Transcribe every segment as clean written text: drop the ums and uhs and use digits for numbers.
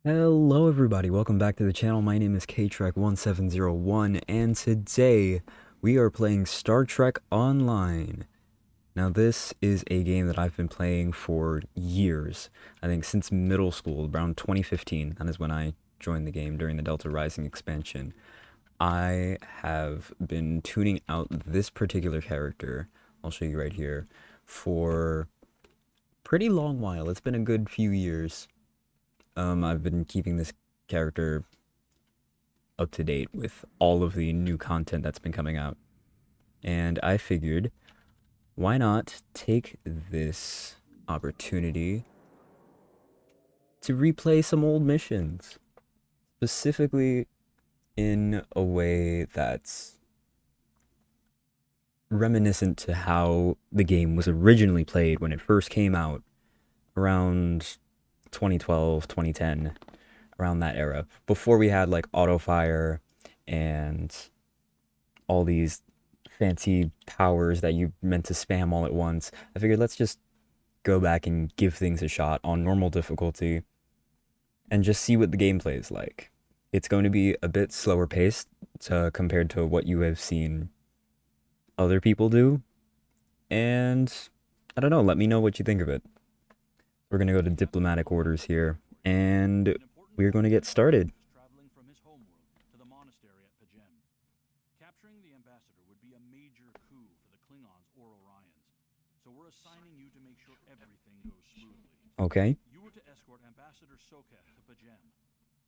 Hello everybody, welcome back to the channel. My name is KTrek1701 and today we are playing Star Trek Online. Now this is a game that I've been playing for years. I think since middle school, around 2015. That is when I joined the game during the Delta Rising expansion. I have been tuning out this particular character, I'll show you right here, for a pretty long while. It's been a good few years. I've been keeping this character up to date with all of the new content that's been coming out. And I figured, why not take this opportunity to replay some old missions? Specifically in a way that's reminiscent to how the game was originally played when it first came out around 2012, 2010. Around that era, before we had like auto fire and all these fancy powers that you meant to spam all at once. I figured let's just go back and give things a shot on normal difficulty and just see what the gameplay is like. It's going to be a bit slower paced compared to what you have seen other people do, and I don't know, let me know what you think of it. We're going to go to diplomatic orders here, and we're going to get started. Traveling from his homeworld to the monastery at Pajem. Capturing the ambassador would be a major coup for the Klingons or Orions, so we're assigning you to make sure everything goes smoothly. Okay. You were to escort Ambassador Soketh to Pajem.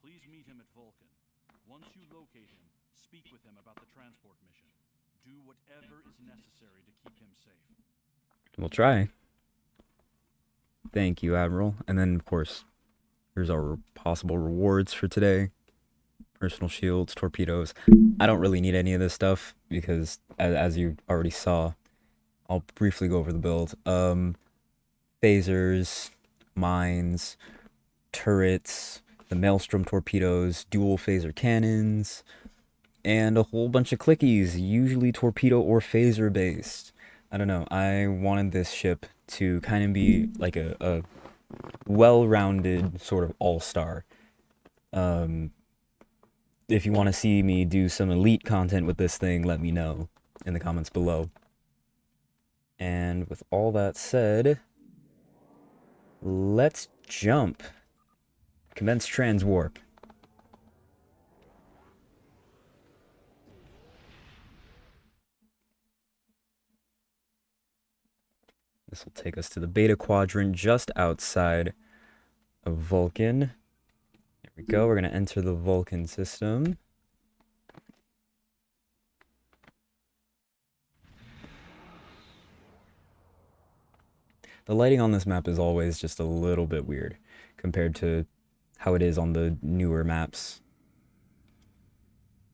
Please meet him at Vulcan. Once you locate him, speak with him about the transport mission. Do whatever is necessary to keep him safe. We'll try. Thank you, Admiral. And then, of course, here's our possible rewards for today. Personal shields, torpedoes. I don't really need any of this stuff because, as you already saw, I'll briefly go over the build. Phasers, mines, turrets, the Maelstrom torpedoes, dual phaser cannons, and a whole bunch of clickies, usually torpedo or phaser based. I don't know, I wanted this ship to kind of be like a well-rounded sort of all-star. If you want to see me do some elite content with this thing, let me know in the comments below. And with all that said, let's jump. Commence transwarp. This will take us to the beta quadrant just outside of Vulcan. There we go. We're going to enter the Vulcan system. The lighting on this map is always just a little bit weird compared to how it is on the newer maps.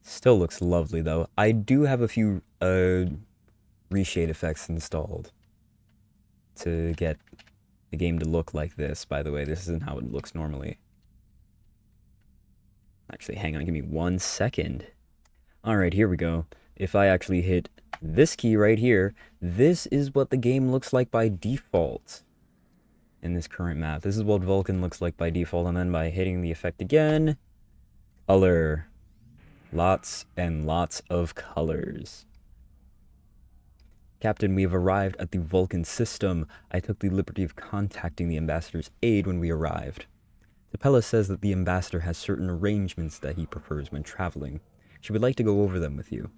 Still looks lovely though. I do have a few reshade effects installed to get the game to look like this. By the way, this isn't how it looks normally. Actually, hang on, give me 1 second. Alright, here we go. If I actually hit this key right here, this is what the game looks like by default in this current map. This is what Vulcan looks like by default, and then by hitting the effect again, color. Lots and lots of colors. Captain, we have arrived at the Vulcan system. I took the liberty of contacting the ambassador's aide when we arrived. Tapella says that the ambassador has certain arrangements that he prefers when traveling. She would like to go over them with you.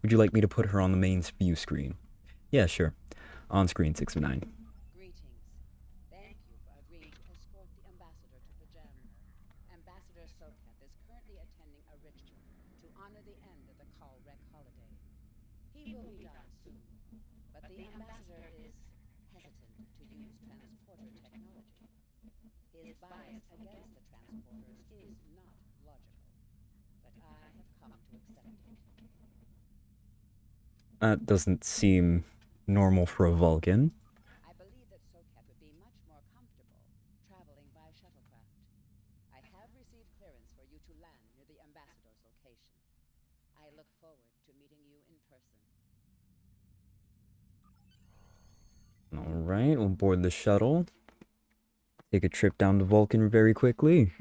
Would you like me to put her on the main view screen? Yeah, sure. On screen 6 of 9. Greetings. Thank you for agreeing to escort the ambassador to Pajem. Ambassador Soketh is currently attending a ritual to honor the end of the Kalrek holiday. He will be done soon, but the ambassador is hesitant to use transporter technology. His bias against the transporters is not logical, but I have come to accept it. That doesn't seem normal for a Vulcan. I believe that Soketh would be much more comfortable traveling by shuttlecraft. I have received clearance for you to land near the ambassador's location. I look forward to meeting you in person. Alright, we'll board the shuttle. Take a trip down to Vulcan very quickly.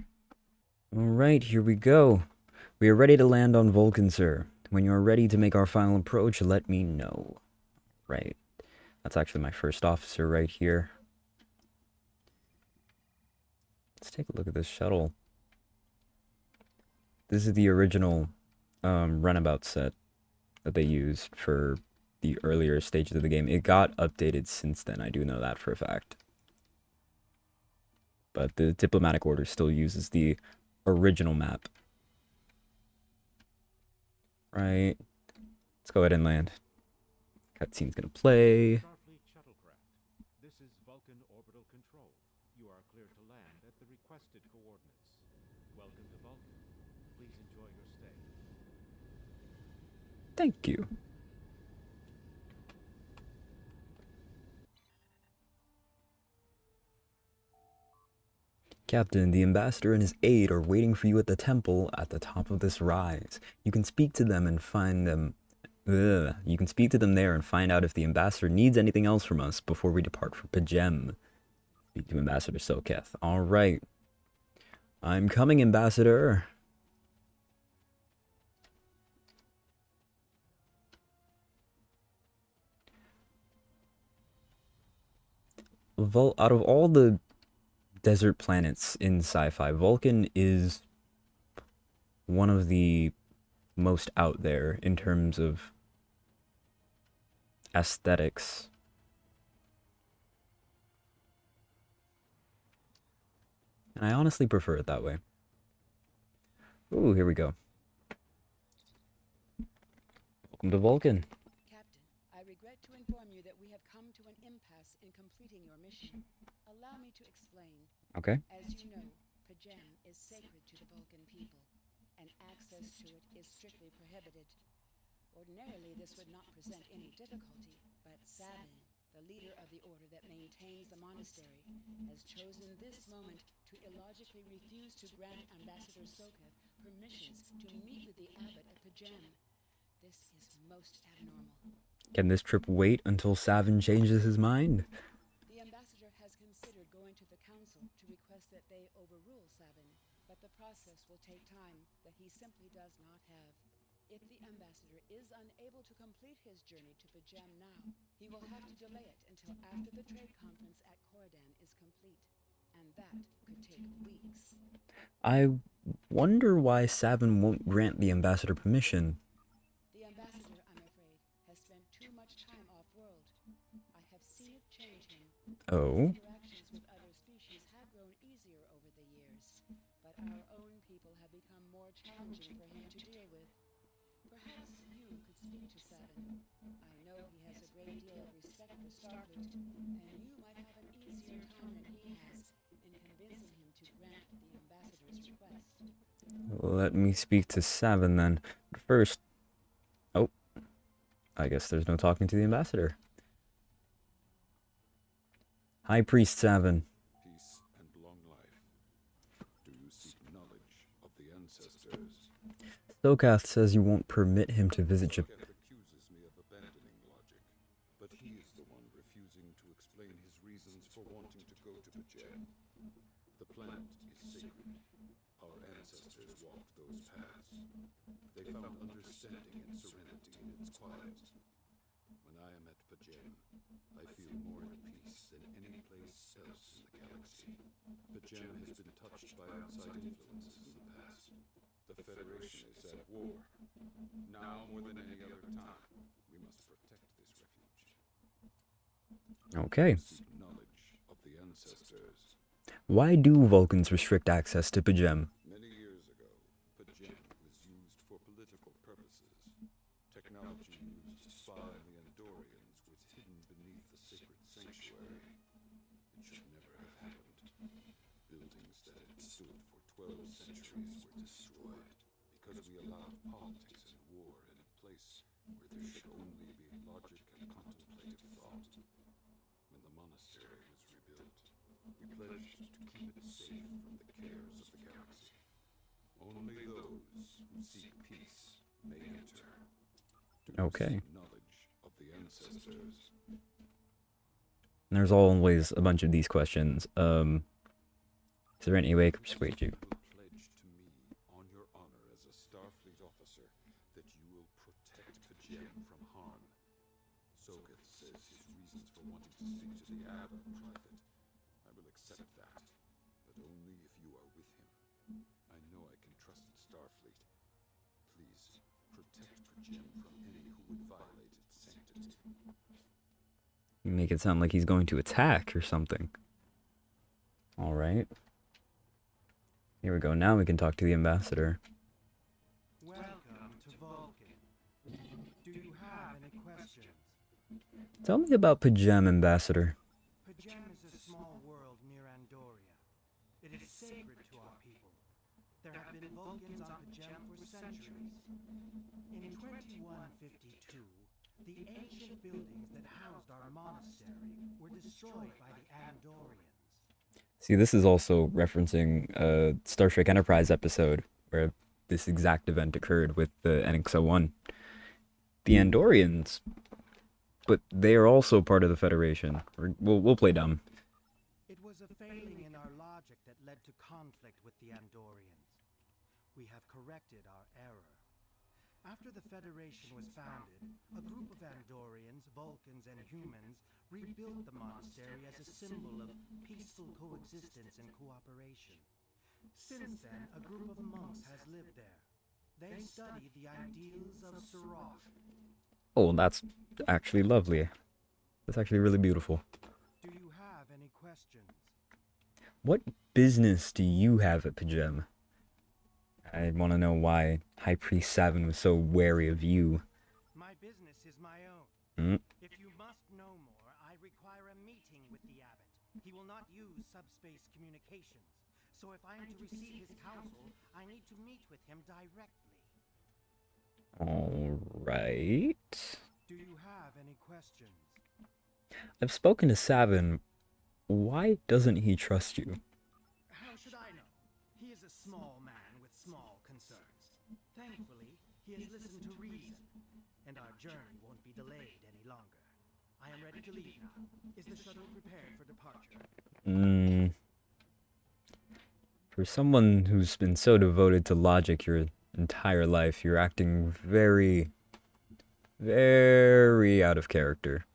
Alright, here we go. We are ready to land on Vulcan, sir. When you are ready to make our final approach, let me know. Right. That's actually my first officer right here. Let's take a look at this shuttle. This is the original runabout set that they used for the earlier stages of the game. It got updated since then, I do know that for a fact. But the Diplomatic Order still uses the original map. Right. Let's go ahead and land. Cutscene's gonna play. Starfleet shuttlecraft. This is Vulcan Orbital Control. You are clear to land at the requested coordinates. Welcome to Vulcan. Please enjoy your stay. Thank you. Captain, the ambassador and his aide are waiting for you at the temple at the top of this rise. You can speak to them and find them. You can speak to them there and find out if the ambassador needs anything else from us before we depart for Pajem. Speak to Ambassador Soketh. All right. I'm coming, Ambassador. Out of all the desert planets in sci-fi, Vulcan is one of the most out there in terms of aesthetics. And I honestly prefer it that way. Ooh, here we go. Welcome to Vulcan. Captain, I regret to inform you that we have come to an impasse in completing your mission. Allow me to explain. Okay. As you know, Pajem is sacred to the Vulcan people, and access to it is strictly prohibited. Ordinarily, this would not present any difficulty, but Savin, the leader of the order that maintains the monastery, has chosen this moment to illogically refuse to grant Ambassador Soketh permissions to meet with the abbot at Pajem. This is most abnormal. Can this trip wait until Savin changes his mind? The ambassador has considered going to the council to request that they overrule Savin, but the process will take time that he simply does not have. If the ambassador is unable to complete his journey to Pajem now, he will have to delay it until after the trade conference at Coridan is complete, and that could take weeks. I wonder why Savin won't grant the ambassador permission. The ambassador, I'm afraid, has spent too much time off-world. I have seen it change him. Oh. Interactions with other species have grown easier over the years, but our own people have become more challenging for him to deal with. Perhaps you could speak to Savin. I know he has a great deal of respect for Starfleet, and you might have an easier time than he has in convincing him to grant the ambassador's request. Let me speak to Savin then. First. Oh. I guess there's no talking to the ambassador. High Priest Savin. Peace and long life. Do you seek knowledge of the ancestors? Soketh says you won't permit him to visit Japan. Soketh accuses me of abandoning logic, but he is the one refusing to explain his reasons for wanting to go to Pajem. The planet is sacred. Our ancestors walked those paths. They found understanding and serenity in its quiet. When I am at Pajem, I feel more at peace than any place else in the galaxy. Pajem has been touched by outside influences in the past. The Federation is at war. Now more than any other time, we must protect this refuge. Okay. Seek knowledge of the ancestors. Why do Vulcans restrict access to Pajem? Many years ago, Pajem was used for political purposes. Technology used to spy on the Andorians was hidden beneath the sacred sanctuary. It should never have happened. Buildings that had stood for 12 centuries were destroyed because we allowed politics and war in a place where there should only be logic and contemplative thought. When the monastery was rebuilt, we pledged to keep it safe from the cares of the galaxy. Only those who seek peace may enter. Okay. Knowledge of the ancestors. There's always a bunch of these questions. Is there any way I could persuade you? Pledge to me with him. I know I can trust Starfleet. Please, protect Pajem from any who would violate its sanctity. You make it sound like he's going to attack or something. Alright. Here we go. Now we can talk to the ambassador. Welcome to Vulcan. Do you have any questions? Tell me about Pajem, Ambassador. Pajem is a small world near Andoria. It is sacred to our people. There have been Vulcans on Pajem for centuries. In 2152, the ancient buildings that housed our monastery were destroyed by the Andorians. See, this is also referencing a Star Trek Enterprise episode where this exact event occurred with the NX-01. The Andorians, but they are also part of the Federation. We'll play dumb. It was a failing in our logic that led to conflict with the Andorians. We have corrected our error. After the Federation was founded, a group of Andorians, Vulcans, and humans rebuilt the monastery as a symbol of peaceful coexistence and cooperation. Since then, a group of monks has lived there. They study the ideals of Sirach. Oh, that's actually lovely. That's actually really beautiful. Do you have any questions? What business do you have at Pajem? I want to know why High Priest Savin was so wary of you. My business is my own. Hmm? If you must know more, I require a meeting with the abbot. He will not use subspace communications. So if I am to receive his counsel, I need to meet with him directly. Alright. Do you have any questions? I've spoken to Savin. Why doesn't he trust you? How should I know? He is a small man with small concerns. Thankfully, he has listened to reason, and our journey won't be delayed any longer. I am ready to leave now. Is the shuttle prepared for departure? For someone who's been so devoted to logic your entire life, you're acting very, very out of character.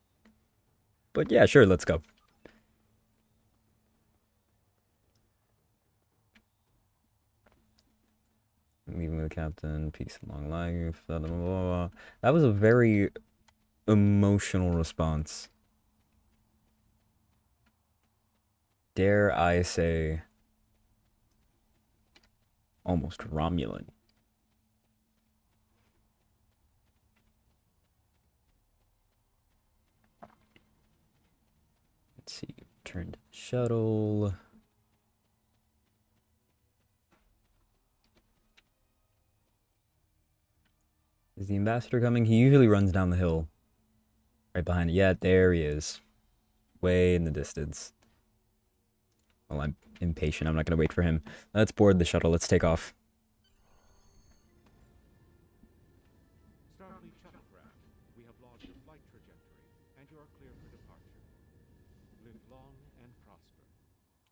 But yeah, sure, let's go. Leaving with the captain, peace and long life, blah, blah, blah, blah. That was a very emotional response. Dare I say, almost Romulan. Let's see, turn to the shuttle. Is the ambassador coming? He usually runs down the hill. Right behind it. Yeah, there he is. Way in the distance. Well, I'm impatient. I'm not going to wait for him. Let's board the shuttle. Let's take off. Starfleet shuttlecraft, we have logged your flight trajectory, and you are clear for departure. Live long and prosper.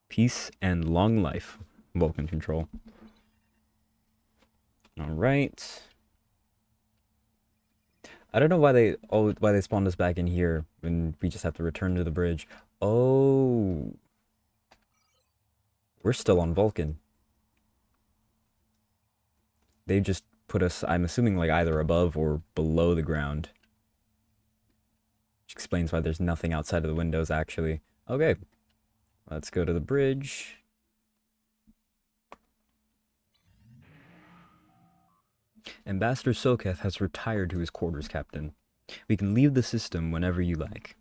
Peace and long life. Vulcan control. Alright. I don't know why they spawned us back in here when we just have to return to the bridge. Oh. We're still on Vulcan. They just put us, I'm assuming, like either above or below the ground. Which explains why there's nothing outside of the windows, actually. Okay. Let's go to the bridge. Ambassador Soketh has retired to his quarters, Captain. We can leave the system whenever you like.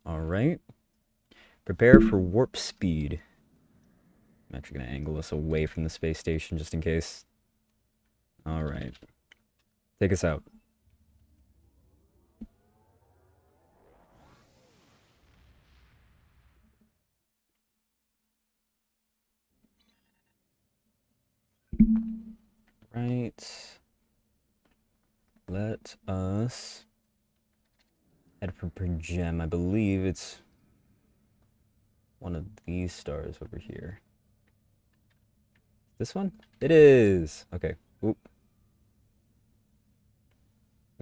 Alright. Prepare for warp speed. I'm actually going to angle us away from the space station just in case. Alright. Take us out. Right. Let us head for Pajem. I believe it's one of these stars over here. This one? It is! Okay. Oop.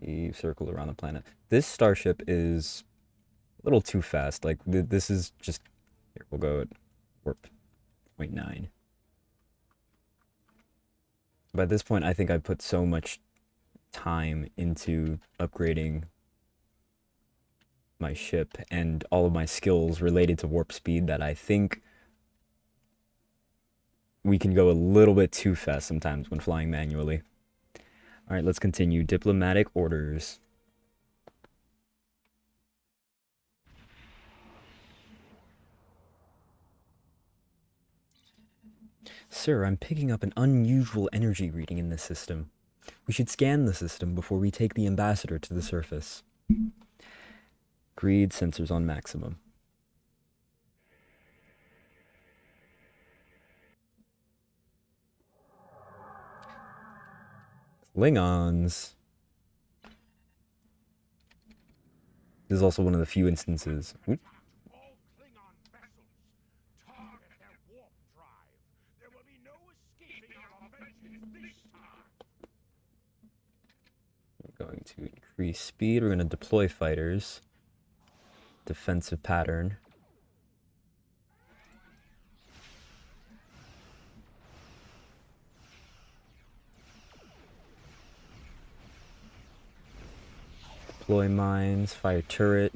We circled around the planet. This starship is a little too fast. Like, this is just... Here, we'll go at warp 0.9. by this point, I think I put so much time into upgrading my ship and all of my skills related to warp speed that I think we can go a little bit too fast sometimes when flying manually. Alright, let's continue. Diplomatic orders. Sir, I'm picking up an unusual energy reading in this system. We should scan the system before we take the ambassador to the surface. Agreed, sensors on maximum. Klingons. This is also one of the few instances. Oop. All Klingon vessels, target their warp drive. There will be no escaping our vengeance this time. We're going to increase speed. We're going to deploy fighters. Defensive pattern. Deploy mines, fire turret.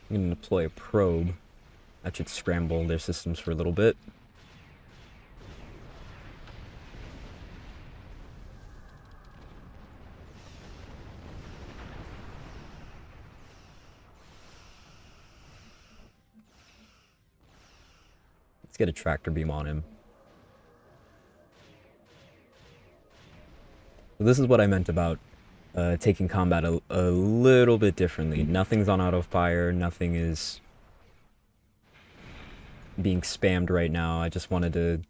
I'm going to deploy a probe. That should scramble their systems for a little bit. Let's get a tractor beam on him. So this is what I meant about taking combat a little bit differently. Nothing's on auto fire, nothing is being spammed right now. I just wanted to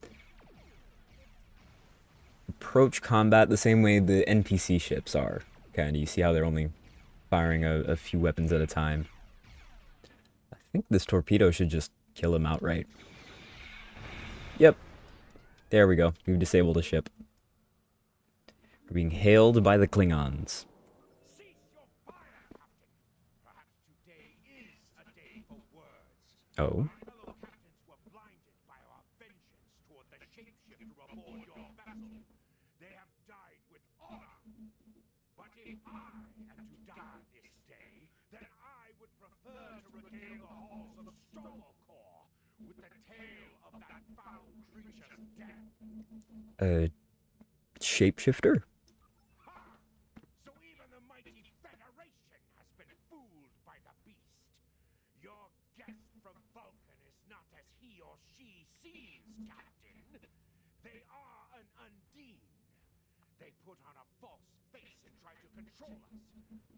approach combat the same way the NPC ships are. Kind of, you see how they're only firing a few weapons at a time. I think this torpedo should just kill him outright. Yep. There we go. We've disabled a ship. We're being hailed by the Klingons. Cease your fire, Captain. Perhaps today is a day for words. Oh. My fellow captains were blinded by our vengeance toward the shapeshifter aboard your vessel. They have died with honor. But if I am to die this day, then I would prefer to regale the halls of Stormcore with the tale of that foul creature's death. Shapeshifter? So even the mighty Federation has been fooled by the beast. Your guest from Vulcan is not as he or she seems, Captain. They are an Undine. They put on a false face and try to control us.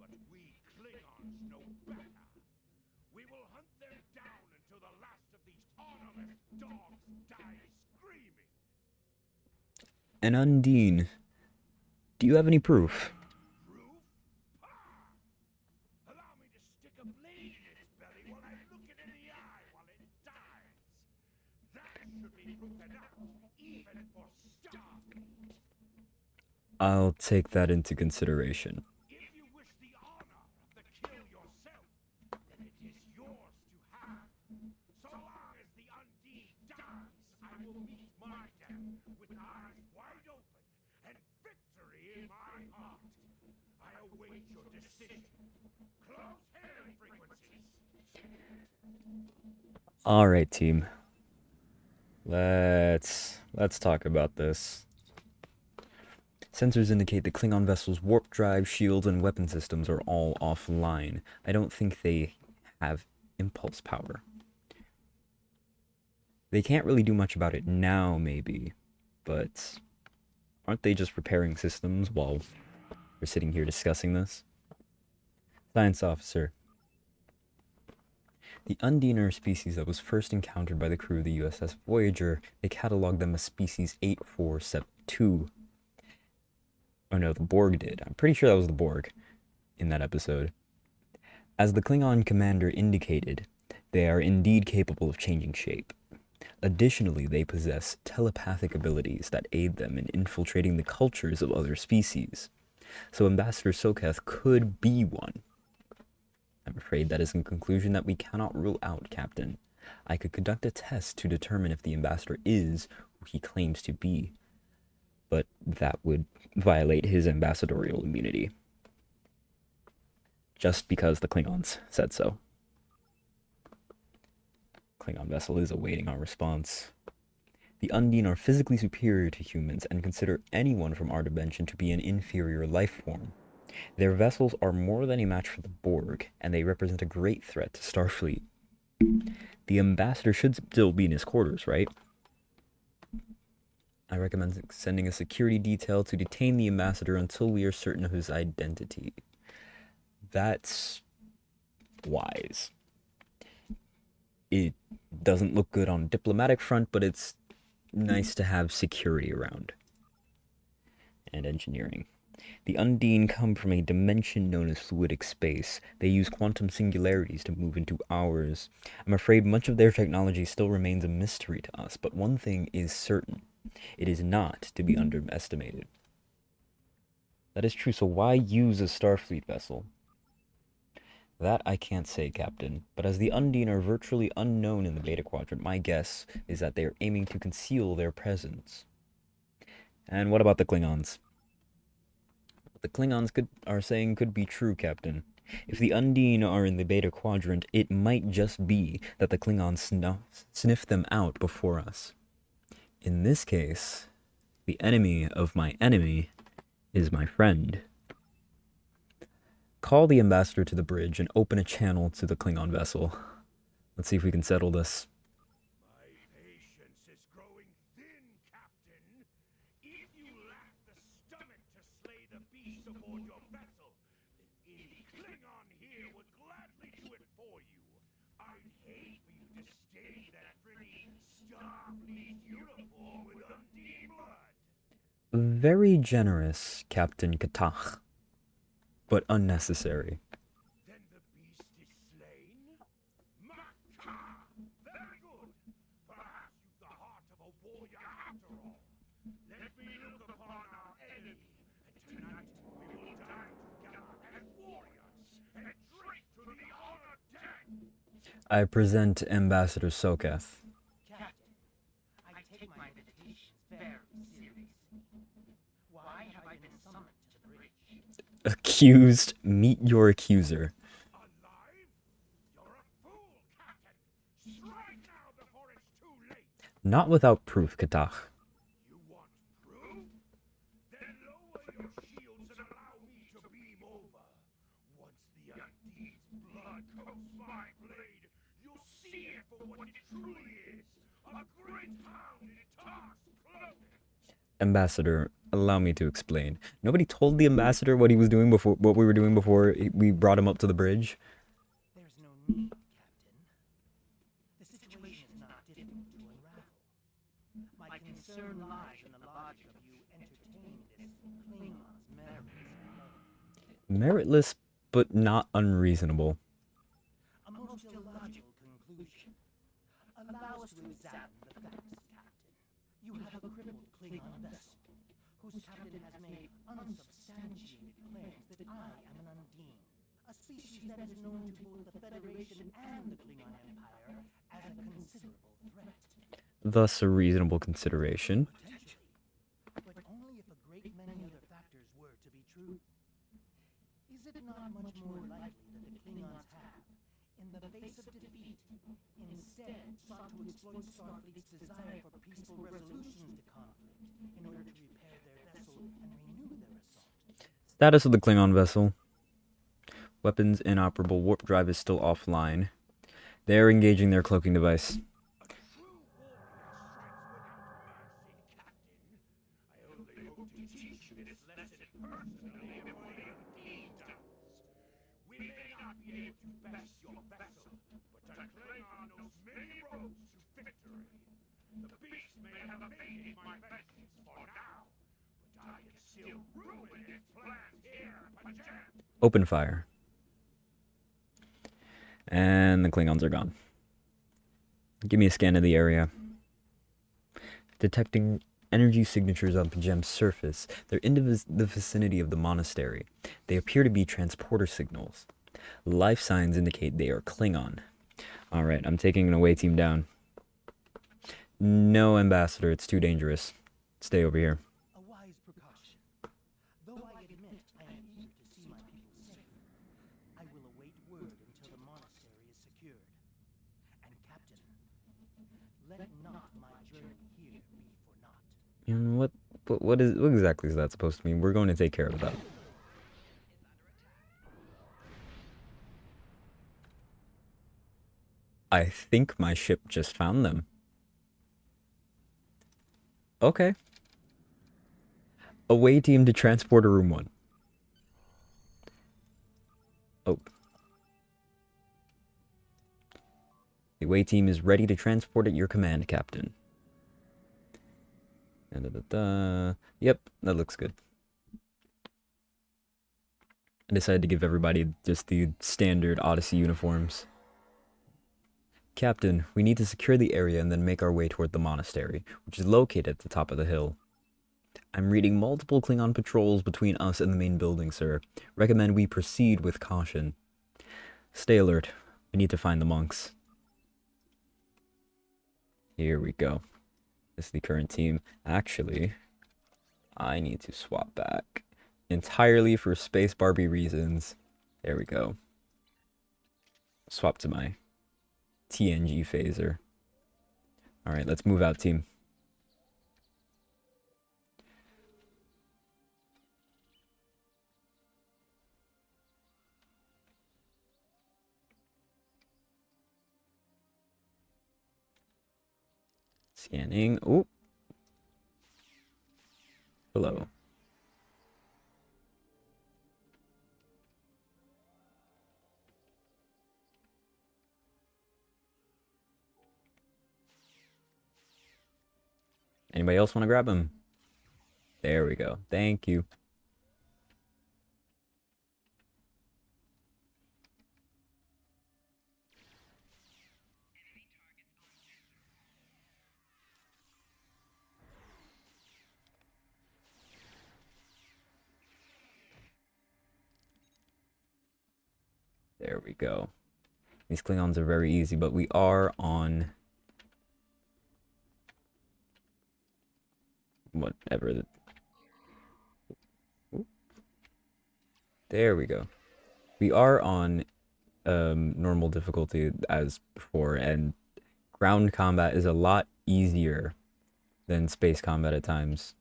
But we Klingons know better. We will hunt them down until the last of these honorless dogs die screaming. An Undine. Do you have any proof? Proof? Ah! Allow me to stick a blade in its belly while I look it in the eye while it dies. That should be proof enough, even for Starfleet. I'll take that into consideration. If you wish the honor of the kill yourself, then it is yours to have. So long as the Undine dies, I will meet my death with eyes wide open and victory in my heart. I await your decision. Close hailing frequencies. All right, team. Let's talk about this. Sensors indicate the Klingon vessel's warp drive, shields, and weapon systems are all offline. I don't think they have impulse power. They can't really do much about it now, maybe, but aren't they just repairing systems while we're sitting here discussing this? Science officer. The Undine are a species that was first encountered by the crew of the USS Voyager. They cataloged them as species 8472. Oh no, the Borg did. I'm pretty sure that was the Borg in that episode. As the Klingon commander indicated, they are indeed capable of changing shape. Additionally, they possess telepathic abilities that aid them in infiltrating the cultures of other species. So Ambassador Soketh could be one. I'm afraid that is a conclusion that we cannot rule out, Captain. I could conduct a test to determine if the ambassador is who he claims to be, but that would violate his ambassadorial immunity. Just because the Klingons said so. Klingon vessel is awaiting our response. The Undine are physically superior to humans and consider anyone from our dimension to be an inferior life form. Their vessels are more than a match for the Borg, and they represent a great threat to Starfleet. The ambassador should still be in his quarters, right? I recommend sending a security detail to detain the ambassador until we are certain of his identity. That's wise. It doesn't look good on a diplomatic front, but it's nice to have security around. And engineering. The Undine come from a dimension known as fluidic space. They use quantum singularities to move into ours. I'm afraid much of their technology still remains a mystery to us, but one thing is certain. It is not to be underestimated. That is true, so why use a Starfleet vessel? That I can't say, Captain, but as the Undine are virtually unknown in the Beta Quadrant, my guess is that they are aiming to conceal their presence. And what about the Klingons? What the Klingons are saying could be true, Captain. If the Undine are in the Beta Quadrant, it might just be that the Klingons sniffed them out before us. In this case, the enemy of my enemy is my friend. Call the ambassador to the bridge and open a channel to the Klingon vessel. Let's see if we can settle this. My patience is growing thin, Captain. If you lack the stomach to slay the beast aboard your vessel, then any Klingon here would gladly do it for you. I'd hate for you to stain that pretty Starfleet uniform with Undine blood. Very generous, Captain Katach, but unnecessary. Then the beast is slain? Maka! Very good! Perhaps you've the heart of a warrior after all. Let me look upon our enemy, and tonight we will die together as warriors, and drink to the honored dead! I present Ambassador Soketh. Captain, I take my invitations very seriously. Why have I been summoned to the bridge? Accused, meet your accuser. Alive? You're a fool, Captain! Strike now before it's too late! Not without proof, Katach. You want proof? Then lower your shields and allow me to beam over. Once the Undine's blood coats my blade, you'll see it for what it truly is. A great hound in Tar's clothing. Ambassador, allow me to explain. Nobody told the ambassador what he was doing before, what we were doing before we brought him up to the bridge. There's no need, Captain. The situation is not difficult to unravel. My concern lies in the logic of you entertaining this Klingon's meritless claim. Meritless, but not unreasonable. A most illogical conclusion. Allow us to examine the facts, Captain. You have a crippled Klingon vessel, whose captain has made unsubstantiated claims that I am an Undine, a species that is known to both the Federation and the Klingon Empire as a considerable threat. Thus a reasonable consideration. Potentially, but only if a great many other factors were to be true. Is it not much more likely that the Klingons have, in the face of defeat, instead sought to exploit Starfleet's desire for peaceful resolutions to conflict in order to repair their vessel and renew their assault? Status of the Klingon vessel. Weapons inoperable. Warp drive is still offline. They are engaging their cloaking device. A true warrior strikes without mercy, Captain. I only hope to teach you this lesson personally before the Undine does. We may not be able to best your vessel, but the Klingon knows many roads to victory. The beast may have evaded my vengeance for now, but I can still ruin its plans here, Pajem. Open fire. And the Klingons are gone. Give me a scan of the area. Detecting energy signatures on Pajem's surface. They're in the vicinity of the monastery. They appear to be transporter signals. Life signs indicate they are Klingon. Alright, I'm taking an away team down. No, Ambassador, it's too dangerous. Stay over here. A wise precaution. Though I admit I am eager to see my people safe, I will await word until the monastery is secured. And Captain, let not my journey here be for naught. And what exactly is that supposed to mean? We're going to take care of that. I think my ship just found them. Okay. Away team to transporter room 1. Oh. The away team is ready to transport at your command, Captain. Yep, that looks good. I decided to give everybody just the standard Odyssey uniforms. Captain, we need to secure the area and then make our way toward the monastery, which is located at the top of the hill. I'm reading multiple Klingon patrols between us and the main building, sir. Recommend we proceed with caution. Stay alert. We need to find the monks. Here we go. This is the current team. Actually, I need to swap back. Entirely for Space Barbie reasons. There we go. Swap to my TNG phaser. Alright, let's move out, team. Scanning. Oh. Hello. Anybody else want to grab him? There we go. Thank you. There we go. These Klingons are very easy, but we are on whatever. There we go. We are on normal difficulty as before, and ground combat is a lot easier than space combat at times.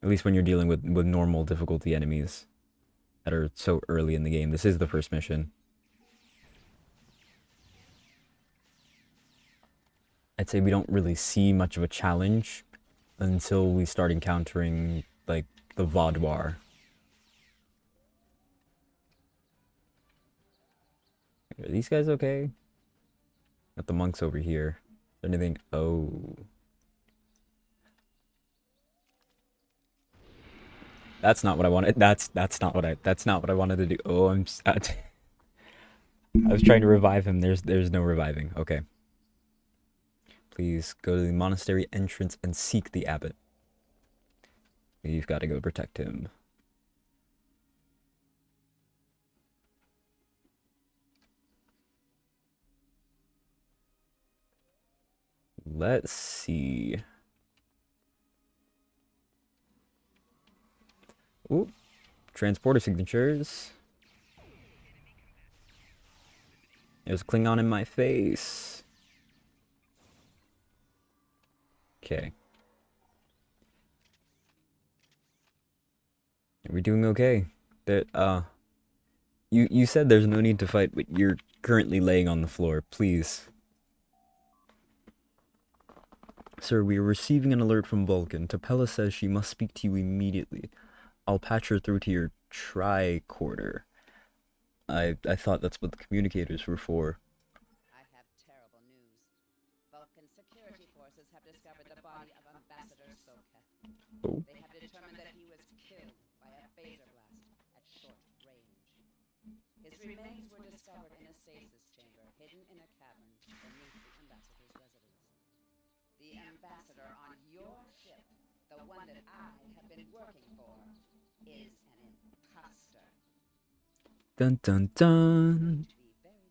At least when you're dealing with normal difficulty enemies that are so early in the game. This is the first mission. I'd say we don't really see much of a challenge until we start encountering, like, the Vaudoir. Are these guys okay? Got the monks over here. Is there anything? Oh. That's not what I wanted. That's not what I wanted to do. Oh, I'm sad. I was trying to revive him. There's no reviving. Okay. Please go to the monastery entrance and seek the abbot. We've got to go protect him. Let's see. Ooh, transporter signatures. There's a Klingon in my face. Okay. Are we doing okay? That you said there's no need to fight, but you're currently laying on the floor. Please. Sir, we are receiving an alert from Vulcan. Tapella says she must speak to you immediately. I'll patch her through to your tricorder. I thought that's what the communicators were for. I have terrible news. Vulcan security forces have discovered the body of Ambassador Soket. Oh. They have determined that he was killed by a phaser blast at short range. His remains were discovered in a stasis chamber hidden in a cavern beneath the Ambassador's residence. The Ambassador on your ship, the one that I have been working for, is an imposter. Dun dun dun. Be very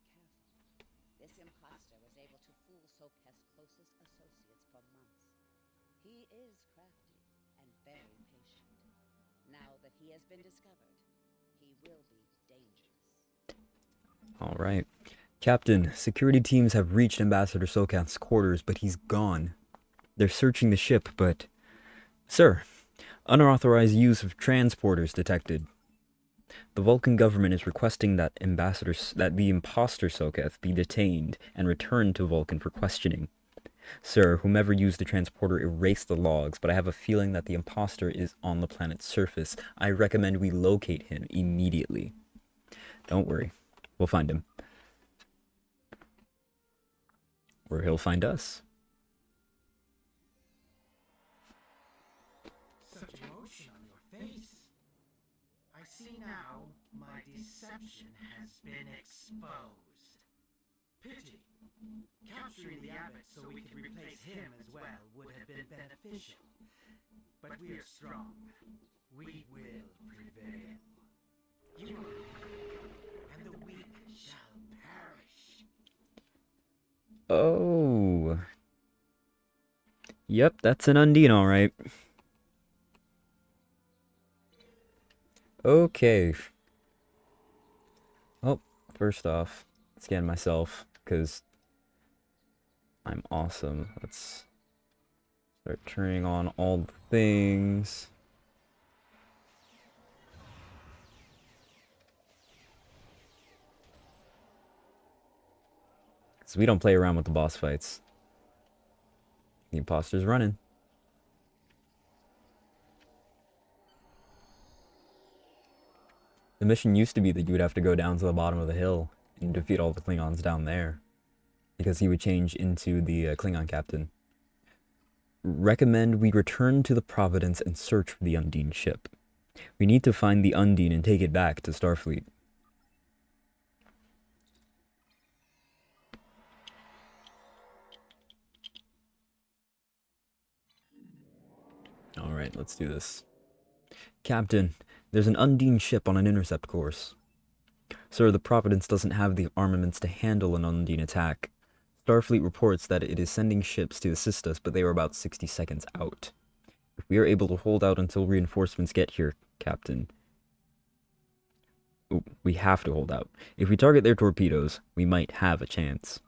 All right. Captain, security teams have reached Ambassador Sokath's quarters, but he's gone. They're searching the ship, but... Sir, unauthorized use of transporters detected. The Vulcan government is requesting that the imposter Sokath be detained and returned to Vulcan for questioning. Sir, whomever used the transporter erased the logs, but I have a feeling that the imposter is on the planet's surface. I recommend we locate him immediately. Don't worry. We'll find him. Or he'll find us. Such emotion on your face. I see now my deception has been exposed. Pity. Capturing the abbot so we could replace him as well would have been beneficial. But we are strong. We will prevail. You are, and the weak shall perish. Oh. Yep, that's an Undine, alright. Okay. Oh, first off, scan myself, because I'm awesome. Let's start turning on all the things. So we don't play around with the boss fights. The imposter's running. The mission used to be that you would have to go down to the bottom of the hill and defeat all the Klingons down there, because he would change into the Klingon captain. Recommend we return to the Providence and search for the Undine ship. We need to find the Undine and take it back to Starfleet. Alright, let's do this. Captain, there's an Undine ship on an intercept course. Sir, the Providence doesn't have the armaments to handle an Undine attack. Starfleet reports that it is sending ships to assist us, but they are about 60 seconds out. If we are able to hold out until reinforcements get here, Captain... Ooh, we have to hold out. If we target their torpedoes, we might have a chance.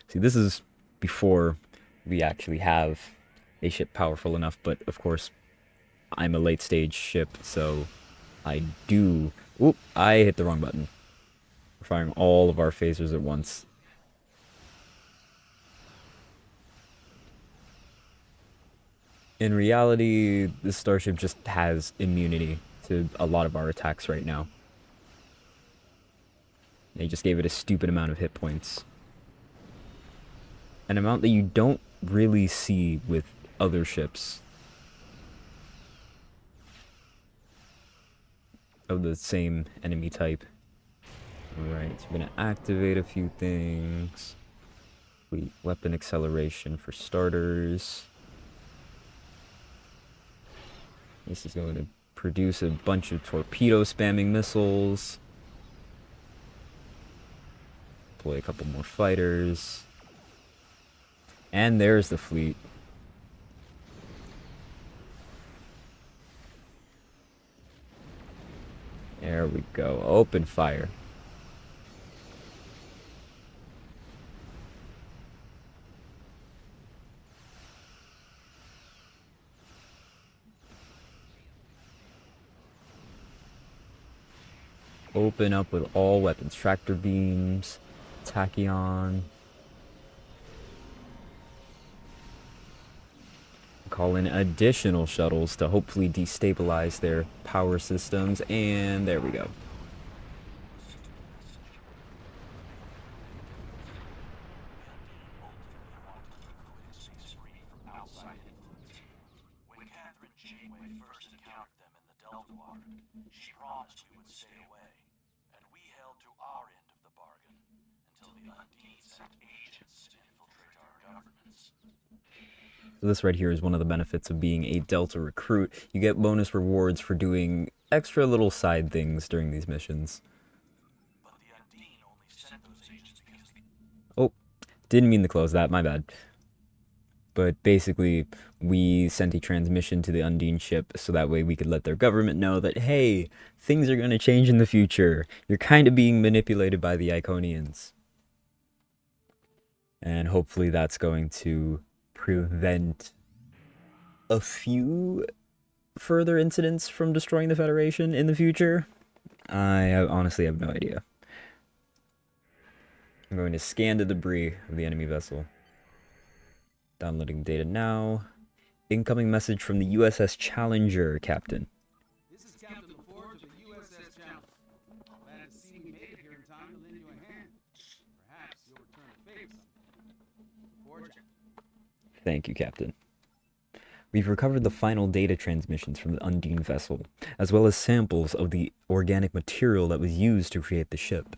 See, this is before we actually have a ship powerful enough, but of course, I'm a late stage ship, so I do... Oop, I hit the wrong button. We're firing all of our phasers at once. In reality, this starship just has immunity to a lot of our attacks right now. They just gave it a stupid amount of hit points. An amount that you don't really see with other ships of the same enemy type. Alright, so we're going to activate a few things. Weapon acceleration for starters. This is going to produce a bunch of torpedo spamming missiles. Deploy a couple more fighters. And there's the fleet. There we go. Open fire. Open up with all weapons. Tractor beams, tachyon. Call in additional shuttles to hopefully destabilize their power systems, and there we go. When Catherine Janeway first encountered them in the Delta Quadrant, she promised we would stay away, and we held to our end of the bargain until the Undine sent agents to infiltrate our governance. So this right here is one of the benefits of being a Delta recruit. You get bonus rewards for doing extra little side things during these missions. But the Undine only sent those agents because Oh, didn't mean to close that, my bad. But basically, we sent a transmission to the Undine ship so that way we could let their government know that, hey, things are going to change in the future. You're kind of being manipulated by the Iconians. And hopefully that's going to prevent a few further incidents from destroying the Federation in the future. I honestly have no idea. I'm going to scan the debris of the enemy vessel. Downloading data now. Incoming message from the USS Challenger, Captain. This is Captain LaForge of the USS Challenger. Glad to see we made it here in time to lend you a hand. Perhaps you'll return a favor someday. LaForge. Thank you, Captain. We've recovered the final data transmissions from the Undine vessel, as well as samples of the organic material that was used to create the ship.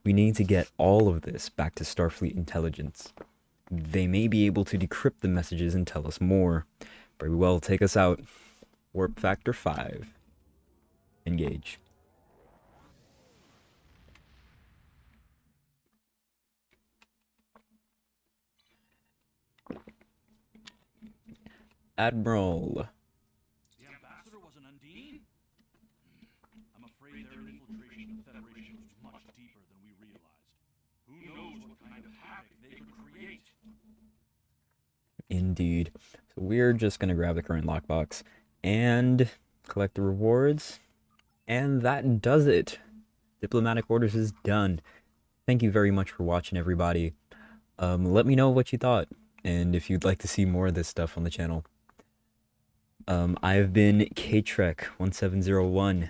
We need to get all of this back to Starfleet intelligence. They may be able to decrypt the messages and tell us more. Very well, take us out. Warp Factor 5. Engage. Admiral. The ambassador was an Undine? I'm afraid their infiltration of the Federation was much deeper than we realized. Who knows what kind of havoc they could create? Indeed. So we're just going to grab the current lockbox and collect the rewards. And that does it. Diplomatic Orders is done. Thank you very much for watching, everybody. Let me know what you thought, and if you'd like to see more of this stuff on the channel. I've been KTrek1701.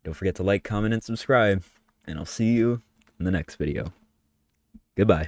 Don't forget to like, comment, and subscribe, and I'll see you in the next video. Goodbye.